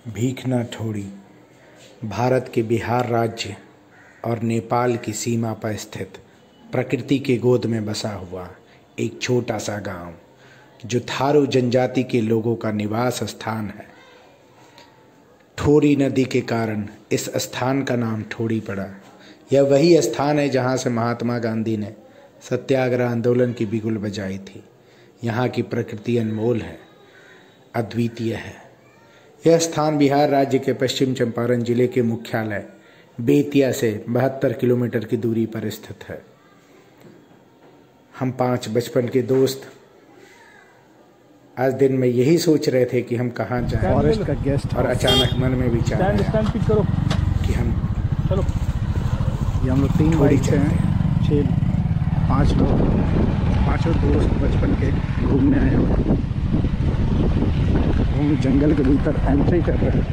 भीखना ठोड़ी भारत के बिहार राज्य और नेपाल की सीमा पर स्थित प्रकृति के गोद में बसा हुआ एक छोटा सा गांव जो थारू जनजाति के लोगों का निवास स्थान है। ठोड़ी नदी के कारण इस स्थान का नाम ठोड़ी पड़ा। यह वही स्थान है जहां से महात्मा गांधी ने सत्याग्रह आंदोलन की बिगुल बजाई थी। यहाँ की प्रकृति अनमोल है, अद्वितीय है। यह स्थान बिहार राज्य के पश्चिम चंपारण जिले के मुख्यालय बेतिया से 72 किलोमीटर की दूरी पर स्थित है। हम 5 बचपन के दोस्त आज दिन में यही सोच रहे थे कि हम कहाँ जाएं फॉरेस्ट का गेस्ट, और अचानक मन में विचार आया कि हम चलो। ये हम लोग 3 बाइक से हैं, 5 लोग, 5 दोस्त बचपन के घूमने आए हुए। हम जंगल के भीतर एंट्री कर रहे हैं।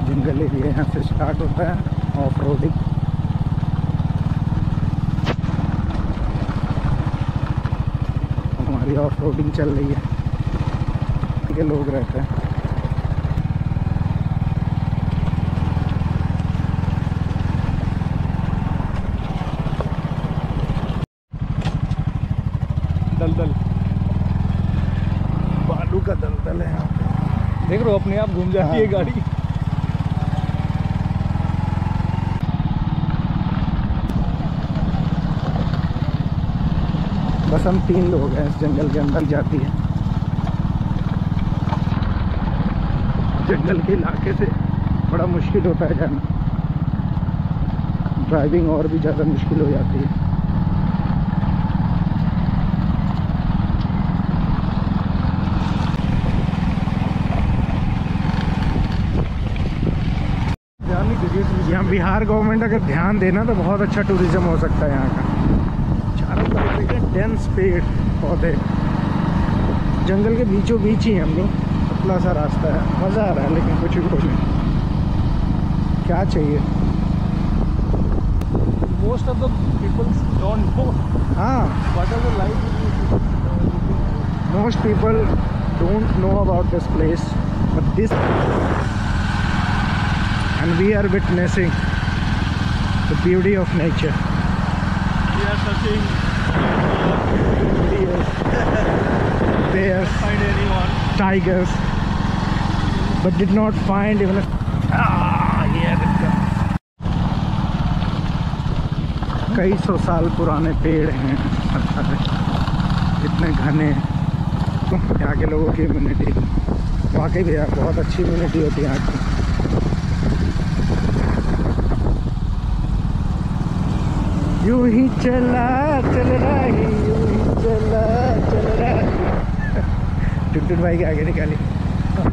जंगल एरिया यहाँ से स्टार्ट होता है ऑफ रोडिंग। हमारी ऑफ रोडिंग चल रही है, के लोग रहते हैं। दलदल, बालू का दलदल है यहाँ पे। देख रहे हो, अपने आप घूम जाती है गाड़ी। बस हम 3 लोग हैं, इस जंगल के अंदर जाती है। जंगल के इलाके से बड़ा मुश्किल होता है जाना, ड्राइविंग और भी ज़्यादा मुश्किल हो जाती है। यहाँ बिहार गवर्नमेंट अगर ध्यान देना तो बहुत अच्छा टूरिज्म हो सकता है यहाँ का। चारों तरफ देखिए डेंस पेड़ पौधे, जंगल के बीचों बीच ही हम लोग, पतला सा रास्ता है, मज़ा आ रहा है। लेकिन कुछ भी बोले, क्या चाहिए। Most of the peoples don't know. हाँ, what are the life. Most people don't know about this place, but this and we are witnessing the beauty of nature. We are searching bears, find anyone, tigers, but did not find even कई 100 साल पुराने पेड़ हैं, इतने घने। यहाँ के लोगों की इम्यूनिटी वाकई भी बहुत अच्छी इम्यूनिटी होती है यहाँ की। यूं ही चला चल रही, यूं ही चला चल रही। टुनटुन भाई के आगे निकाली।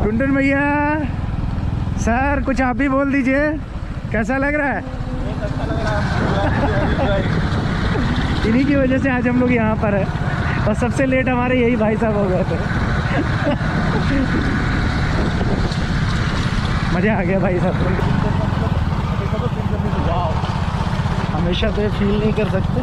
टुनटुन भैया, सर कुछ आप भी बोल दीजिए, कैसा लग रहा है? बहुत अच्छा लग रहा है। इन्हीं की वजह से आज हम लोग यहाँ पर है, और सबसे लेट हमारे यही भाई साहब हो गए थे। मज़ा आ गया भाई साहब। हमेशा तो फील नहीं कर सकते।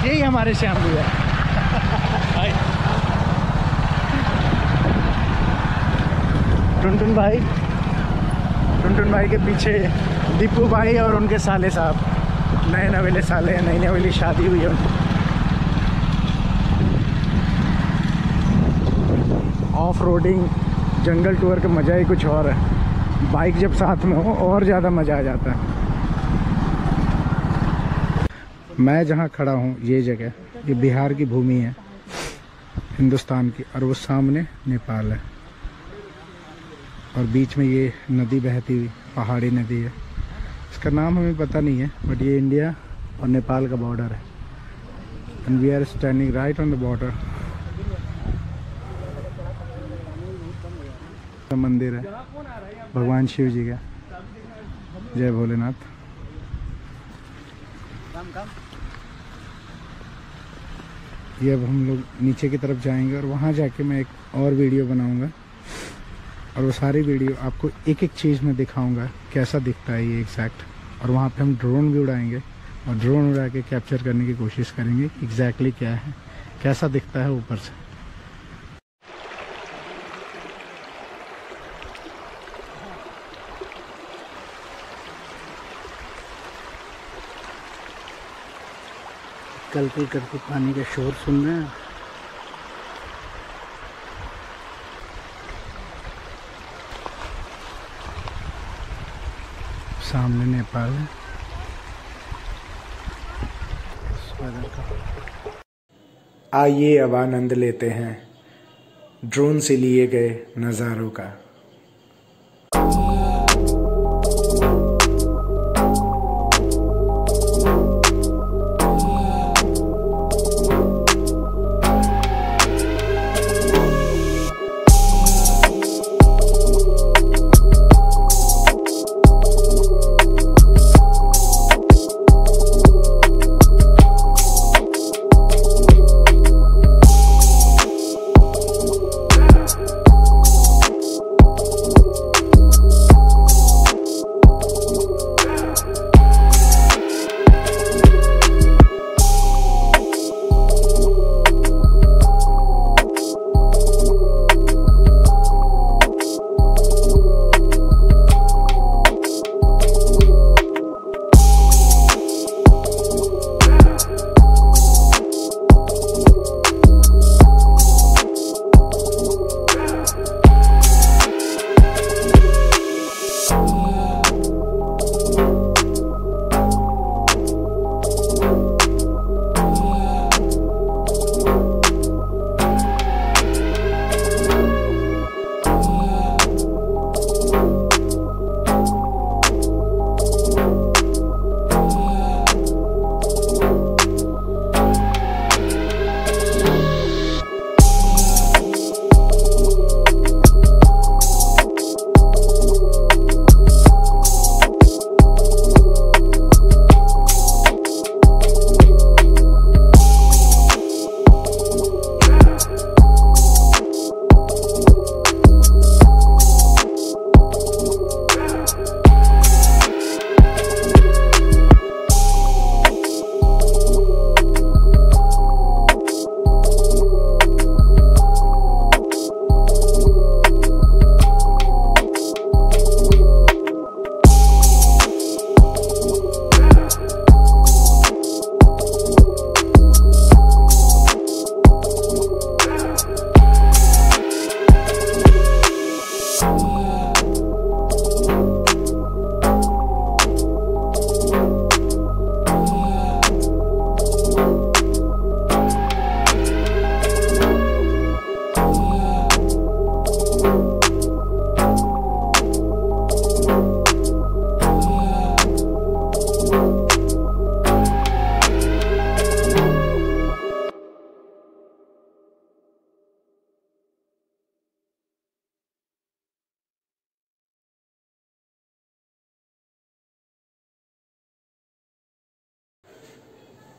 यही हमारे श्याम भैया। टुनटुन भाई के पीछे दीपू भाई और उनके साले साहब, नए नवेले साले हैं, नई नवेली शादी हुई है उनकी। ऑफ रोडिंग जंगल टूर का मज़ा ही कुछ और है। बाइक जब साथ में हो और ज़्यादा मज़ा आ जाता है। मैं जहाँ खड़ा हूँ, ये जगह, ये बिहार की भूमि है, हिंदुस्तान की, और वो सामने नेपाल है, और बीच में ये नदी बहती हुई पहाड़ी नदी है। इसका नाम हमें पता नहीं है, बट ये इंडिया और नेपाल का बॉर्डर है, and we are standing right on the border. मंदिर है भगवान शिव जी का। जय भोलेनाथ। ये अब हम लोग नीचे की तरफ जाएंगे, और वहाँ जाके मैं एक और वीडियो बनाऊंगा और वो सारी वीडियो आपको एक एक चीज़ में दिखाऊंगा कैसा दिखता है ये एग्जैक्ट। और वहाँ पे हम ड्रोन भी उड़ाएंगे और ड्रोन उड़ा के कैप्चर करने की कोशिश करेंगे एग्जैक्टली क्या है, कैसा दिखता है ऊपर से। कल करके पानी का शोर सुन रहे हैं। सामने नेपाल है। आइए अब आनंद लेते हैं ड्रोन से लिए गए नज़ारों का।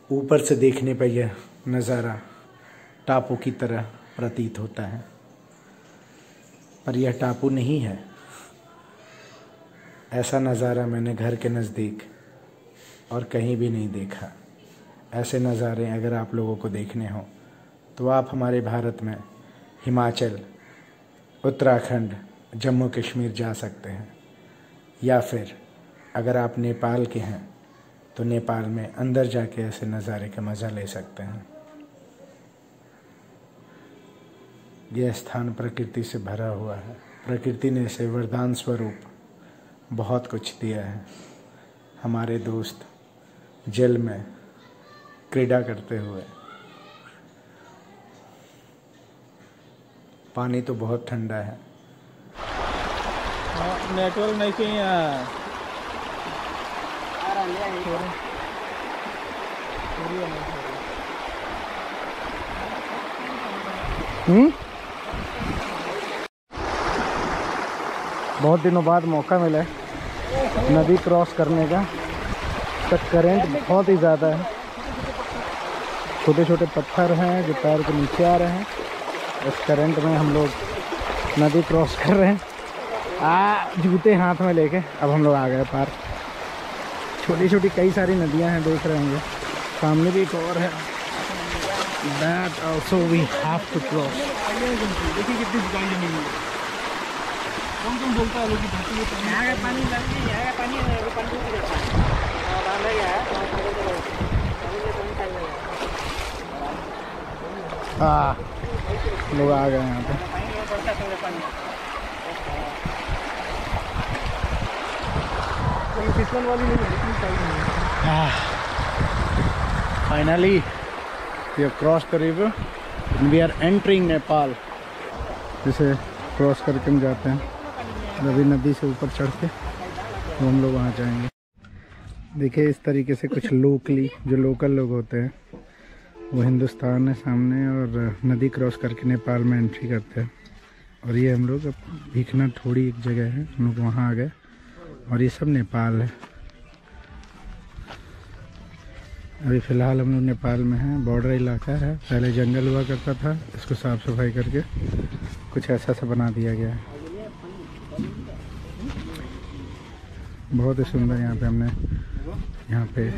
ऊपर से देखने पर यह नज़ारा टापू की तरह प्रतीत होता है, पर यह टापू नहीं है। ऐसा नज़ारा मैंने घर के नज़दीक और कहीं भी नहीं देखा। ऐसे नज़ारे अगर आप लोगों को देखने हों तो आप हमारे भारत में हिमाचल, उत्तराखंड, जम्मू कश्मीर जा सकते हैं, या फिर अगर आप नेपाल के हैं तो नेपाल में अंदर जाके ऐसे नज़ारे का मज़ा ले सकते हैं। यह स्थान प्रकृति से भरा हुआ है। प्रकृति ने इसे वरदान स्वरूप बहुत कुछ दिया है। हमारे दोस्त जल में क्रीड़ा करते हुए, पानी तो बहुत ठंडा है। नेटवर्क नहीं कहीं बहुत दिनों बाद मौका मिला है नदी क्रॉस करने का। तो करंट बहुत ही ज़्यादा है, छोटे छोटे पत्थर हैं जो पैर के नीचे आ रहे हैं। इस करंट में हम लोग नदी क्रॉस कर रहे हैं। जूते हाथ में लेके अब हम लोग आ गए पार। छोटी छोटी कई सारी नदियां हैं, देख रहे होंगे। सामने भी एक और है। That also we have to cross. देखिए कितनी जुगाई जमी हुई है। कौन बोलता है लोग कि धरती में पानी है, पानी लग गई है, पानी है, वो पानी नहीं गिरता है। डाल गया है, पानी से पानी लोग आ गए यहाँ पे। फिसलन वाली नहीं है। Finally we have crossed the river and we are entering Nepal. जिसे क्रॉस करके हम जाते हैं रवि नदी से ऊपर चढ़ के, तो हम लोग वहाँ जाएंगे। देखिए इस तरीके से कुछ लोकली जो लोकल लोग होते हैं वो हिंदुस्तान है सामने, और नदी क्रॉस करके नेपाल में एंट्री करते हैं। और ये हम लोग अब भीखना थोड़ी एक जगह है, हम लोग वहाँ आ गए और ये सब नेपाल है। अभी फ़िलहाल हम लोग नेपाल में हैं। बॉर्डर इलाका है, पहले जंगल हुआ करता था, इसको साफ़ सफाई करके कुछ ऐसा सा बना दिया गया है। बहुत ही सुंदर यहाँ पे हमने यहाँ पे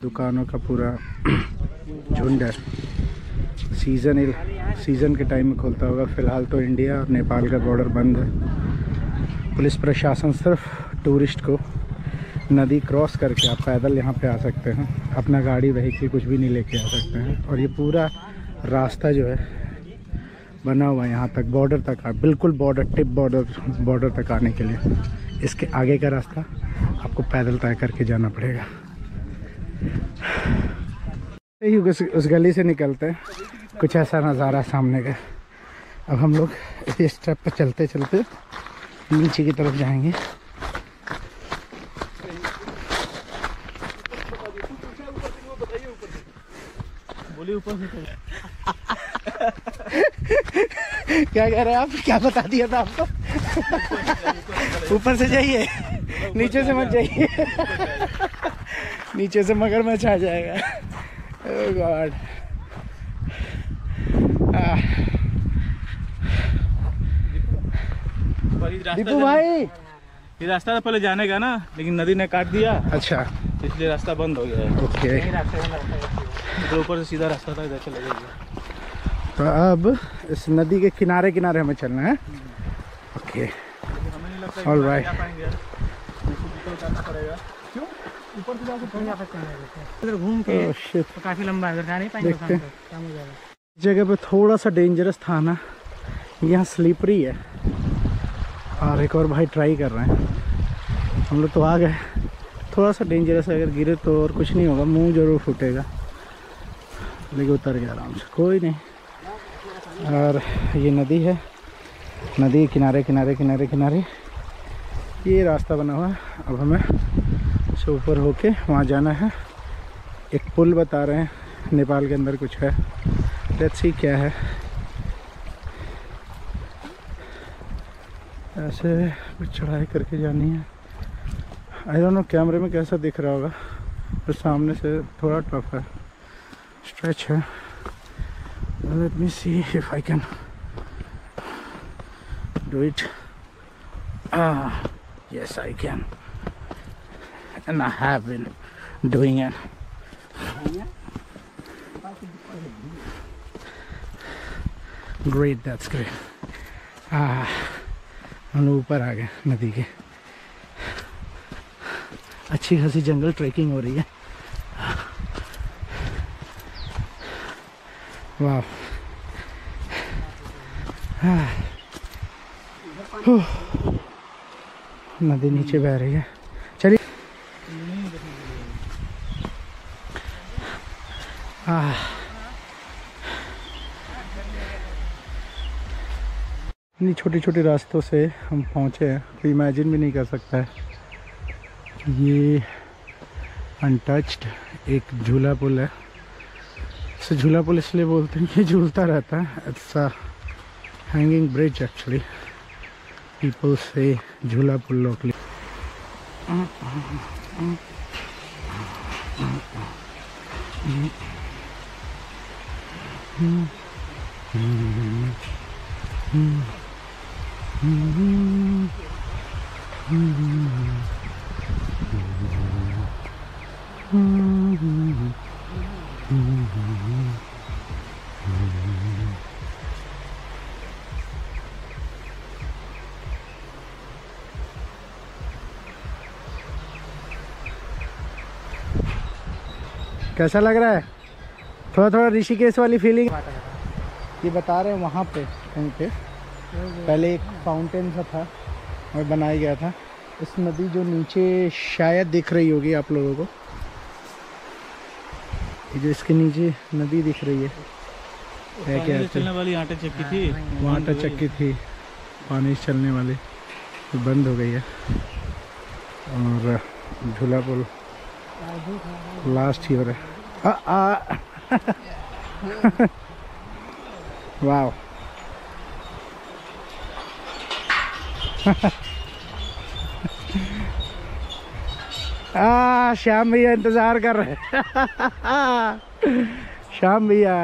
दुकानों का पूरा झुंड है। सीज़न के टाइम में खुलता होगा। फ़िलहाल तो इंडिया और नेपाल का बॉर्डर बंद है। पुलिस प्रशासन सिर्फ टूरिस्ट को नदी क्रॉस करके आप पैदल यहाँ पे आ सकते हैं, अपना गाड़ी व्हीकल कुछ भी नहीं लेके आ सकते हैं। और ये पूरा रास्ता जो है बना हुआ है यहाँ तक, बॉर्डर तक बिल्कुल बॉर्डर टिप बॉर्डर तक आने के लिए। इसके आगे का रास्ता आपको पैदल तय करके जाना पड़ेगा। उस गली से निकलते हैं, कुछ ऐसा नज़ारा सामने का। अब हम लोग इस स्टेप पर चलते चलते नीचे की तरफ जाएंगे। बोलिए ऊपर से क्या कह रहे हैं आप? क्या बता दिया था आपको? ऊपर से जाइए, नीचे से मत जाइए। नीचे से मगरमच्छ आ जाएगा। ओह गॉड। दीपू भाई, ये रास्ता था पहले जाने का ना, लेकिन नदी ने काट दिया। अच्छा, इसलिए रास्ता बंद हो गया है। ओके। तो ऊपर से सीधा रास्ता था, इधर चले जाइए। तो अब इस नदी के किनारे किनारे हमें चलना है। Okay, all right. ऊपर से जाकर इधर घूम के तो काफी लंबा है, जा नहीं पाएंगे। देखते हैं। जगह पे थोड़ा सा डेंजरस था ना, यहाँ स्लिपरी है। और एक और भाई ट्राई कर रहे हैं। हम लोग तो आ गए। थोड़ा सा डेंजरस है, अगर गिरे तो और कुछ नहीं होगा, मुंह जरूर फूटेगा, लेकिन उतर गया आराम से, कोई नहीं। और ये नदी है, नदी किनारे किनारे किनारे किनारे ये रास्ता बना हुआ है। अब हमें से ऊपर होके वहाँ जाना है। एक पुल बता रहे हैं नेपाल के अंदर कुछ है, लेट्स सी क्या है। ऐसे कुछ चढ़ाई करके जानी है। आई डोंट नो कैमरे में कैसा दिख रहा होगा, तो सामने से थोड़ा टफ है, स्ट्रेच है। Let me see if I can do it. Yes, I can, and I have been doing it. Great, that's great. हम लोग ऊपर आ गए नदी के। अच्छी खासी जंगल ट्रैकिंग हो रही है। वाह। नदी नीचे बह रही है। चलिए। इतनी छोटी छोटी रास्तों से हम पहुँचे हैं, कोई इमेजिन भी नहीं कर सकता है। ये अनटच्ड एक झूला पुल है। इसे झूला पुल इसलिए बोलते हैं कि झूलता रहता है। It's a hanging bridge actually. people say Jhula Pul locally. कैसा लग रहा है? थोड़ा थोड़ा ऋषिकेश वाली फीलिंग ये बता रहे हैं। वहाँ पे कहीं पे पहले एक फाउंटेन सा था और बनाया गया था। इस नदी जो नीचे शायद दिख रही होगी आप लोगों को, ये जो इसके नीचे नदी दिख रही है क्या चलने वाली आटा चक्की थी, वहाँ आटा चक्की थी पानी चलने वाली, तो बंद हो गई है। और झूला पुल लास्ट ईयर है। वाह श्याम भैया इंतजार कर रहे हैं। श्याम भैया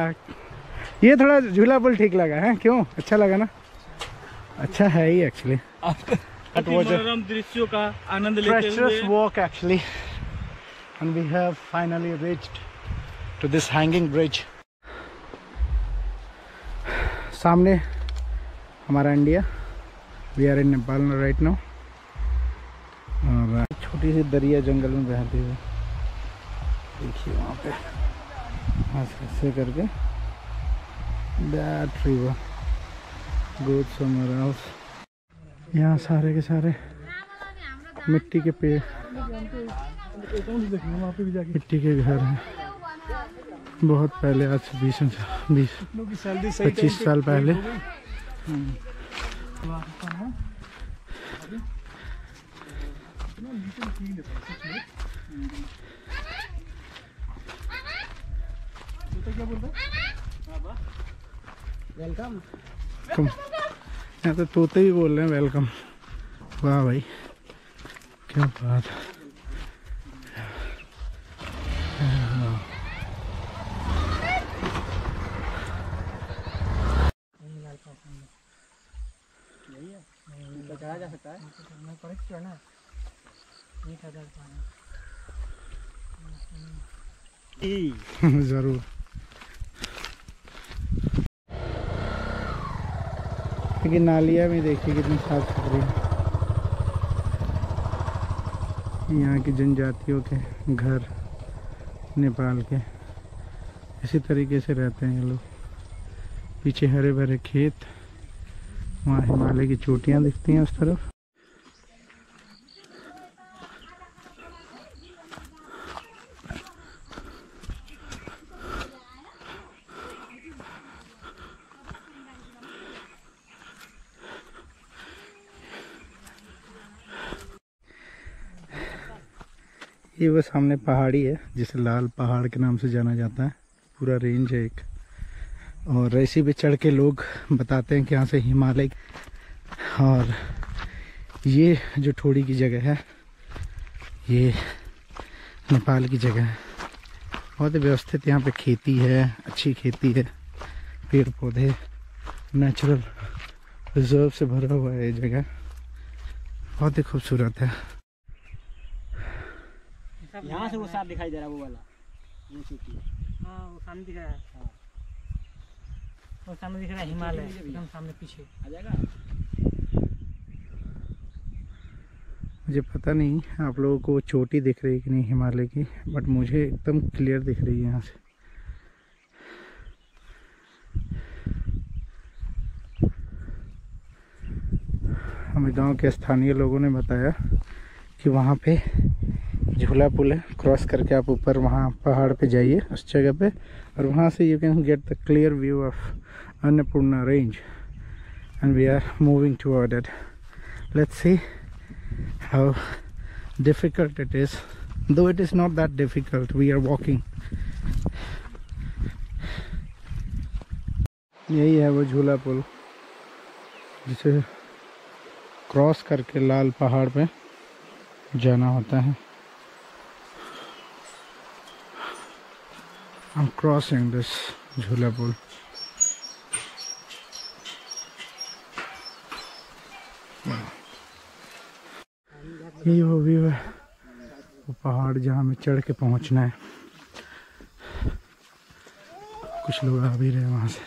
ये थोड़ा झूला पुल ठीक लगा है, क्यों? अच्छा लगा ना? अच्छा है ही एक्चुअली। मनोरम दृश्यों का आनंद लेते हुए walk actually, and we have finally reached to this hanging bridge. सामने हमारा India, we are in Nepal right now। और छोटी सी दरिया जंगल में बहती हुई देखिए वहाँ पे ऐसे करके that river goes somewhere else। यहाँ सारे के सारे मिट्टी के पेड़, मिट्टी के घर हैं। बहुत पहले, आज से 20-25 साल पहले। वेलकम। यहाँ तो तोते भी बोल रहे हैं वेलकम। वाह भाई क्या बात। जा सकता है जरूर। लेकिन नालिया में देखिए कितनी साफ सुथरी है। यहाँ की जनजातियों के घर नेपाल के इसी तरीके से रहते हैं ये लोग। पीछे हरे भरे खेत, वहाँ हिमालय की चोटियाँ दिखती हैं उस तरफ। ये वो सामने पहाड़ी है जिसे लाल पहाड़ के नाम से जाना जाता है। पूरा रेंज है एक, और इसी पे चढ़ के लोग बताते हैं कि यहाँ से हिमालय। और ये जो थोड़ी की जगह है ये नेपाल की जगह है। बहुत ही व्यवस्थित यहाँ पे खेती है, अच्छी खेती है, पेड़ पौधे, नेचुरल रिजर्व से भरा हुआ है ये जगह। बहुत ही खूबसूरत है। यहाँ से वो साफ दिखाई दे रहा है, वो वाला वो चोटी। हाँ वो सामने दिख रहा है। हाँ वो सामने दिख रहा है हिमालय, एकदम सामने पीछे आ जाएगा। मुझे पता नहीं आप लोगों को चोटी दिख रही है कि नहीं हिमालय की, बट मुझे एकदम क्लियर दिख रही है यहाँ से। हमें गांव के स्थानीय लोगों ने बताया कि वहाँ पे झूला पुल है, क्रॉस करके आप ऊपर वहाँ पहाड़ पे जाइए उस जगह पे, और वहाँ से you can get the clear view of Annapurna range, and we are moving toward it. Let's see how difficult it is, though it is not that difficult, we are walking. यही है वो झूला पुल जिसे क्रॉस करके लाल पहाड़ पे जाना होता है। I'm crossing this झूला पुल। ये वो व्यू है, वो पहाड़ जहाँ में चढ़ के पहुँचना है। कुछ लोग आ भी रहे हैं वहाँ से,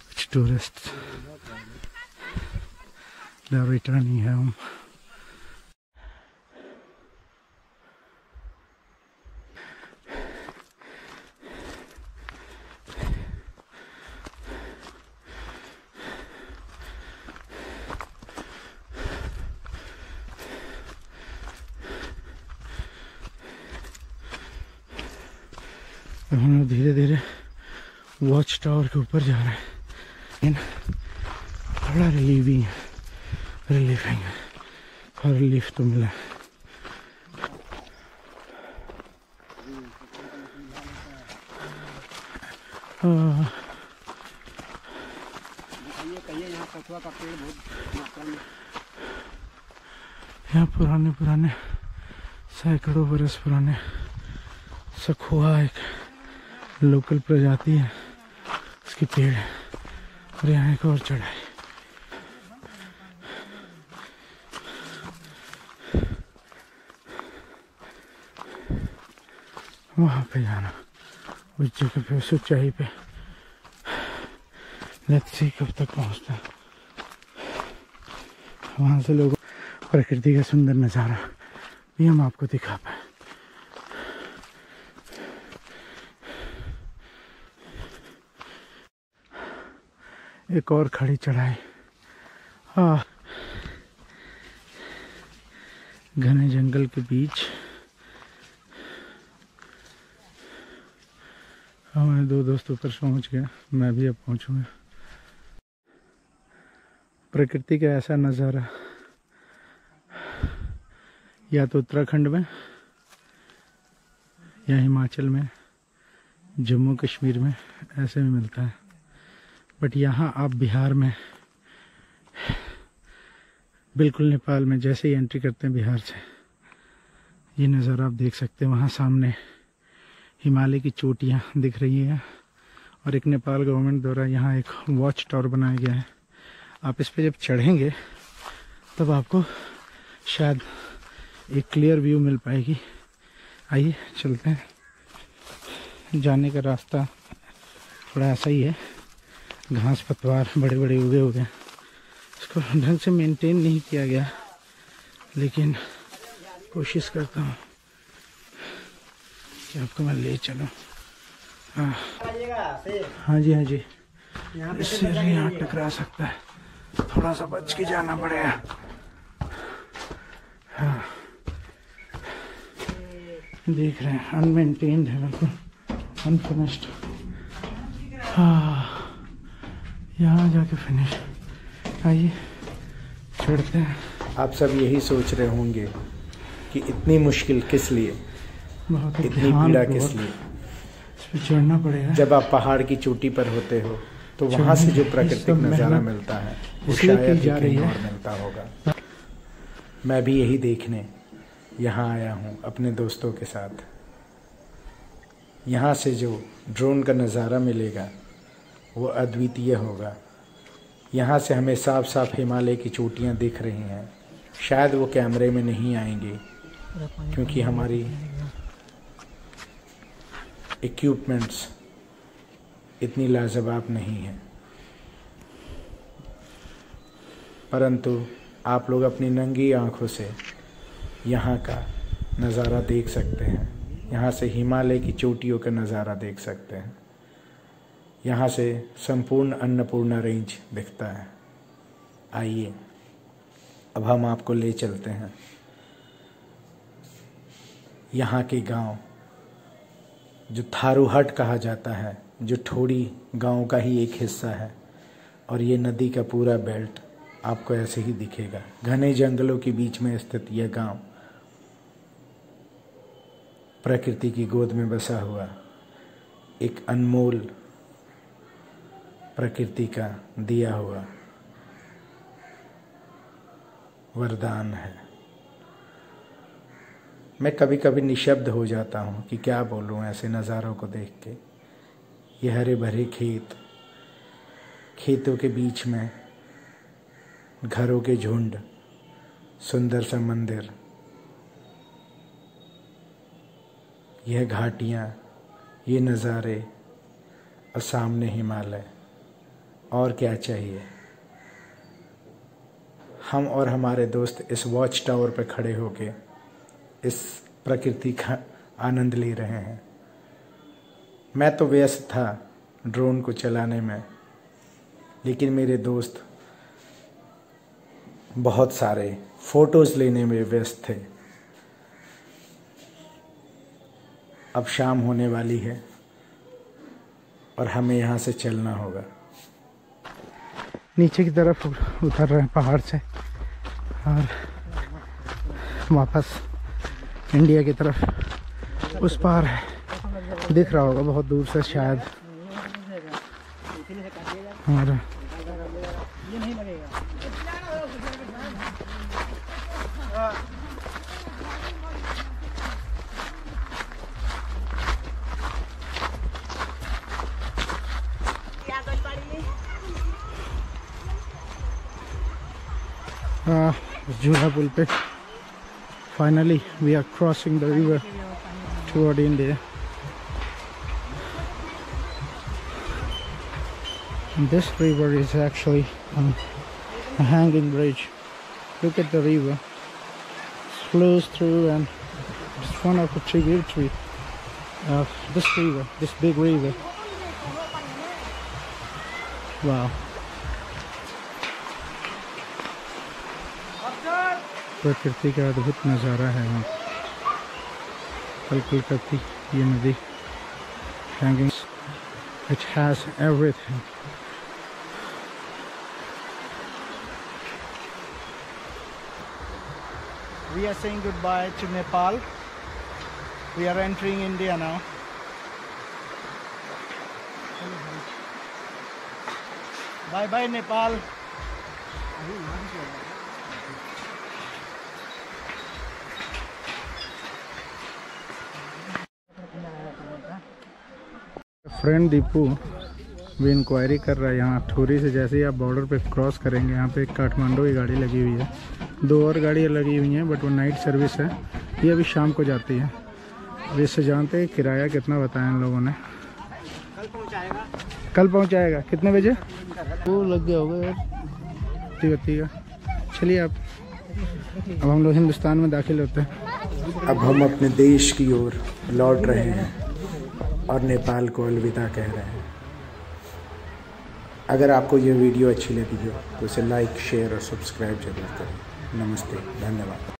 कुछ tourist. They are returning home. हम लोग धीरे धीरे वॉच टावर के ऊपर जा रहे हैं। बड़ा रिलीविंग और रिलीफ तो मिला। यहाँ पुराने सैकड़ों बरस पुराने सखुआ एक लोकल प्रजाति है, उसकी पेड़ है। और यहाँ एक और चढ़ाई। वहाँ पे जाना, उस जगह पे, उस ऊंचाई पे। लेट्स सी कब तक पहुँचता है। वहाँ से लोगों प्रकृति का सुंदर नज़ारा भी हम आपको दिखा पाए। एक और खड़ी चढ़ाई। घने जंगल के बीच हमारे दो दोस्त ऊपर पहुंच गए, मैं भी अब पहुंचूंगा। प्रकृति का ऐसा नज़ारा या तो उत्तराखंड में या हिमाचल में, जम्मू कश्मीर में ऐसे में मिलता है। बट यहाँ आप बिहार में, बिल्कुल नेपाल में जैसे ही एंट्री करते हैं बिहार से, ये नज़ारा आप देख सकते हैं। वहाँ सामने हिमालय की चोटियाँ दिख रही हैं और एक नेपाल गवर्नमेंट द्वारा यहाँ एक वॉच टावर बनाया गया है। आप इस पे जब चढ़ेंगे तब आपको शायद एक क्लियर व्यू मिल पाएगी। आइए चलते हैं। जाने का रास्ता थोड़ा ऐसा ही है, घास पतवार बड़े बड़े उगे हुए हैं। इसको ढंग से मेंटेन नहीं किया गया, लेकिन कोशिश करता हूँ कि आपको मैं ले चलूँ। हाँ जी, हाँ जी। इससे यहाँ टकरा सकता है, थोड़ा सा बच के जाना पड़ेगा। हाँ, देख रहे हैं अनमेंटेन्ड है, बिल्कुल अनफिनिश्ड। हाँ, यहाँ जाके फिनिश। आइए चढ़ते हैं। आप सब यही सोच रहे होंगे कि इतनी मुश्किल किस लिए, बहुत इतनी पीड़ा किस लिए। इस पे चढ़ना पड़ेगा। जब आप पहाड़ की चोटी पर होते हो तो वहाँ से जो प्राकृतिक नज़ारा मिलता है वो शायद ही कहीं और मिलता होगा। मैं भी यही देखने यहाँ आया हूँ अपने दोस्तों के साथ। यहाँ से जो ड्रोन का नज़ारा मिलेगा वो अद्वितीय होगा। यहाँ से हमें साफ साफ हिमालय की चोटियाँ दिख रही हैं। शायद वो कैमरे में नहीं आएंगी क्योंकि हमारी इक्विपमेंट्स इतनी लाजवाब नहीं है, परंतु आप लोग अपनी नंगी आँखों से यहाँ का नज़ारा देख सकते हैं। यहाँ से हिमालय की चोटियों का नज़ारा देख सकते हैं। यहाँ से संपूर्ण अन्नपूर्णा रेंज दिखता है। आइए अब हम आपको ले चलते हैं यहाँ के गांव, जो थारूहट कहा जाता है, जो ठोड़ी गांव का ही एक हिस्सा है। और ये नदी का पूरा बेल्ट आपको ऐसे ही दिखेगा। घने जंगलों के बीच में स्थित यह गांव प्रकृति की गोद में बसा हुआ एक अनमोल प्रकृति का दिया हुआ वरदान है। मैं कभी कभी निशब्द हो जाता हूँ कि क्या बोलूँ ऐसे नज़ारों को देख के। ये हरे भरे खेत, खेतों के बीच में घरों के झुंड, सुंदर सा मंदिर, यह घाटियाँ, ये नज़ारे और सामने हिमालय, और क्या चाहिए। हम और हमारे दोस्त इस वॉच टावर पर खड़े होके इस प्रकृति का आनंद ले रहे हैं। मैं तो व्यस्त था ड्रोन को चलाने में, लेकिन मेरे दोस्त बहुत सारे फोटोज़ लेने में व्यस्त थे। अब शाम होने वाली है और हमें यहाँ से चलना होगा। नीचे की तरफ उतर रहे हैं पहाड़ से और वापस इंडिया की तरफ। उस पार है, दिख रहा होगा बहुत दूर से शायद। और झूला पुल पे finally we are crossing the river toward India. And this river is actually a hanging bridge. Look at the river. It flows through and it's one of the tributary of this river, this big river. Wow. प्रकृति का अद्भुत नज़ारा है वहाँ। पल-पल करती ये नदी hanging, which has everything. We are saying goodbye to Nepal. We are entering India now. Bye bye Nepal. Friend Deepu भी इंक्वायरी कर रहा है यहाँ ठूरी से। जैसे ही आप बॉर्डर पे क्रॉस करेंगे, यहाँ पे काठमांडू की गाड़ी लगी हुई है, 2 और गाड़ियाँ लगी हुई हैं, बट वो नाइट सर्विस है। ये अभी शाम को जाती है। अब इससे जानते हैं किराया कितना बताया इन लोगों ने। कल पहुँचाएगा। कितने बजे? वो लग गया होगा यार बत्ती का। चलिए अब हम लोग हिंदुस्तान में दाखिल होते हैं। अब हम अपने देश की ओर लौट रहे हैं और नेपाल को अलविदा कह रहे हैं। अगर आपको ये वीडियो अच्छी लगी हो तो इसे लाइक, शेयर और सब्सक्राइब जरूर करें। नमस्ते, धन्यवाद।